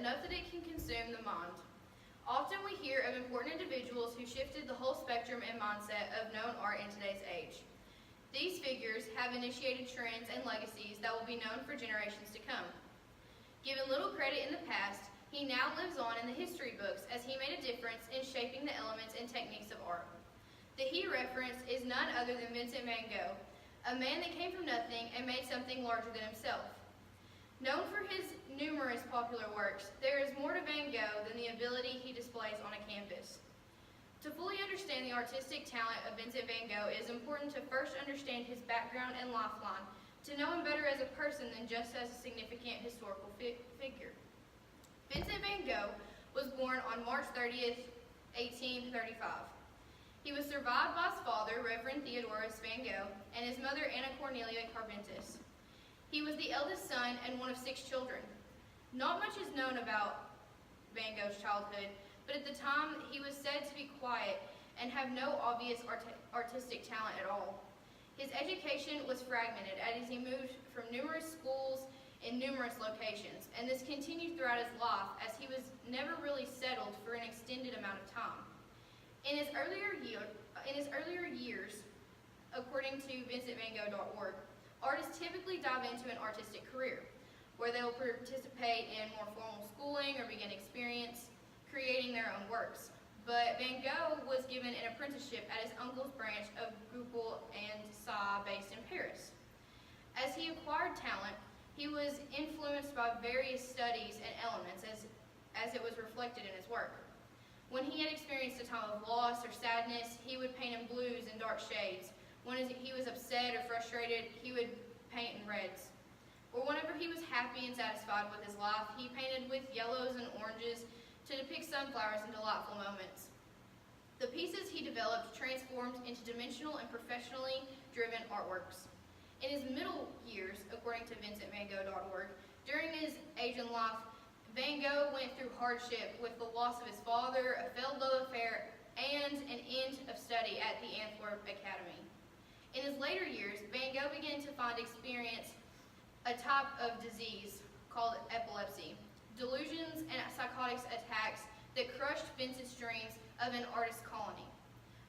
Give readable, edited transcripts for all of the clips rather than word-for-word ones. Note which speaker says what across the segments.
Speaker 1: enough that it can consume the mind. Often we hear of important individuals who shifted the whole spectrum and mindset of known art in today's age. These figures have initiated trends and legacies that will be known for generations to come. Given little credit in the past, he now lives on in the history books as he made a difference in shaping the elements and techniques of art. The he reference is none other than Vincent Van Gogh, a man that came from nothing and made something larger than himself. Known for his numerous popular works, there is more to Van Gogh than the ability he displays on a canvas. To fully understand the artistic talent of Vincent Van Gogh, it is important to first understand his background and lifeline, to know him better as a person than just as a significant historical figure. Vincent Van Gogh was born on March 30th, 1835. He was survived by his father, Reverend Theodorus Van Gogh, and his mother, Anna Cornelia Carbentus. He was the eldest son and one of 6 children. Not much is known about Van Gogh's childhood, but at the time he was said to be quiet and have no obvious artistic talent at all. His education was fragmented as he moved from numerous schools in numerous locations, and this continued throughout his life as he was never really settled for an extended amount of time. In his earlier years, according to VincentVanGogh.org, artists typically dive into an artistic career, where they will participate in more formal schooling or begin experience creating their own works. But Van Gogh was given an apprenticeship at his uncle's branch of Goupil and Say based in Paris. As he acquired talent, he was influenced by various studies and elements as it was reflected in his work. When he had experienced a time of loss or sadness, he would paint in blues and dark shades. When he was upset or frustrated, he would paint in reds. Or whenever he was happy and satisfied with his life, he painted with yellows and oranges to depict sunflowers and delightful moments. The pieces he developed transformed into dimensional and professionally driven artworks. In his middle years, according to VincentVanGogh.org, during his age in life, Van Gogh went through hardship with the loss of his father, a failed love affair, and an end of study at the Antwerp Academy. In his later years, Van Gogh began to experience a type of disease called epilepsy, delusions and psychotic attacks that crushed Vincent's dreams of an artist colony,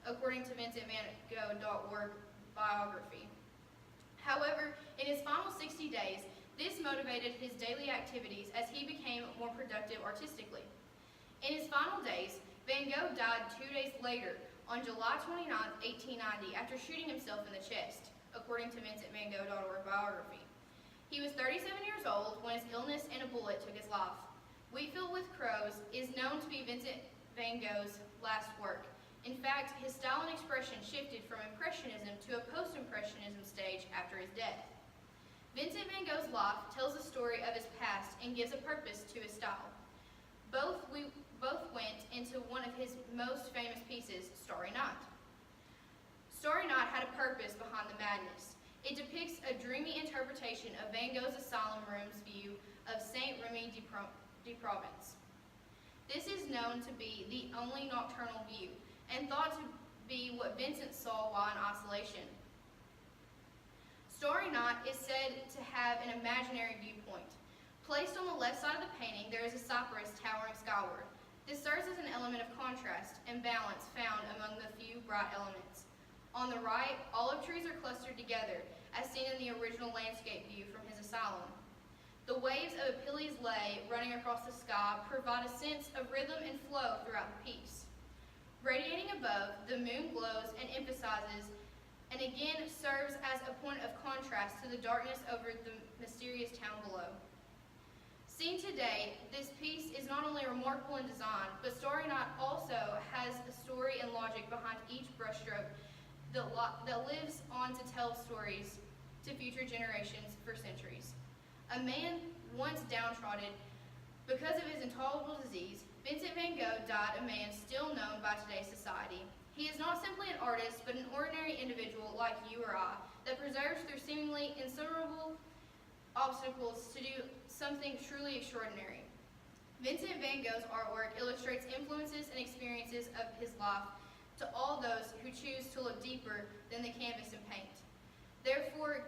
Speaker 1: according to VincentVanGogh.org biography. However, in his final 60 days, this motivated his daily activities as he became more productive artistically. In his final days, Van Gogh died 2 days later, on July 29, 1890, after shooting himself in the chest, according to VincentVanGogh.org biography. He was 37 years old when his illness and a bullet took his life. Wheatfield with Crows is known to be Vincent Van Gogh's last work. In fact, his style and expression shifted from Impressionism to a post-Impressionism stage after his death. Vincent Van Gogh's life tells the story of his past and gives a purpose to his style. Both went into one of his most famous pieces, Starry Night. Starry Night had a purpose behind the madness. It depicts a dreamy interpretation of Van Gogh's asylum room's view of Saint Remy de Provence. This is known to be the only nocturnal view, and thought to be what Vincent saw while in isolation. Starry Night is said to have an imaginary viewpoint. Placed on the left side of the painting, there is a cypress towering skyward. This serves as an element of contrast and balance found among the few bright elements. On the right, olive trees are clustered together, as seen in the original landscape view from his asylum. The waves of Achilles' lay running across the sky provide a sense of rhythm and flow throughout the piece. Radiating above, the moon glows and emphasizes, and again serves as a point of contrast to the darkness over the mysterious town below. Seen today, this piece is not only remarkable in design, but Starry Night also has a story and logic behind each brushstroke that lives on to tell stories to future generations for centuries. A man once downtrodden because of his intolerable disease, Vincent Van Gogh died a man still known by today's society. He is not simply an artist, but an ordinary individual like you or I that perseveres through seemingly insurmountable obstacles to do something truly extraordinary. Vincent Van Gogh's artwork illustrates influences and experiences of his life to all those who choose to look deeper than the canvas and paint. Therefore,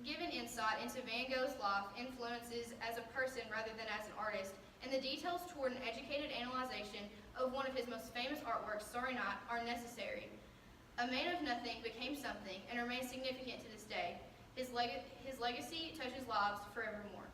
Speaker 1: given insight into Van Gogh's life, influences as a person rather than as an artist, and the details toward an educated analyzation of one of his most famous artworks, Starry Night, are necessary. A man of nothing became something and remains significant to this day. His legacy touches lives forevermore.